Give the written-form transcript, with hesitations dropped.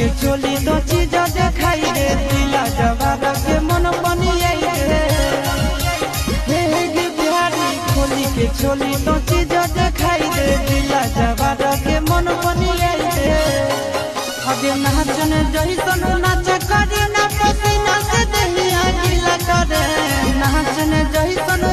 के चोली तो चीज देखाई दे दिला जवार के मन बनिए गे बिहारी खोली के चोली तो चीज देखाई दे दिला जवार के मन बनिए अगे नाचन जैसन नाच करी ना पसीना से देहिया गिला करे नाचन जैसन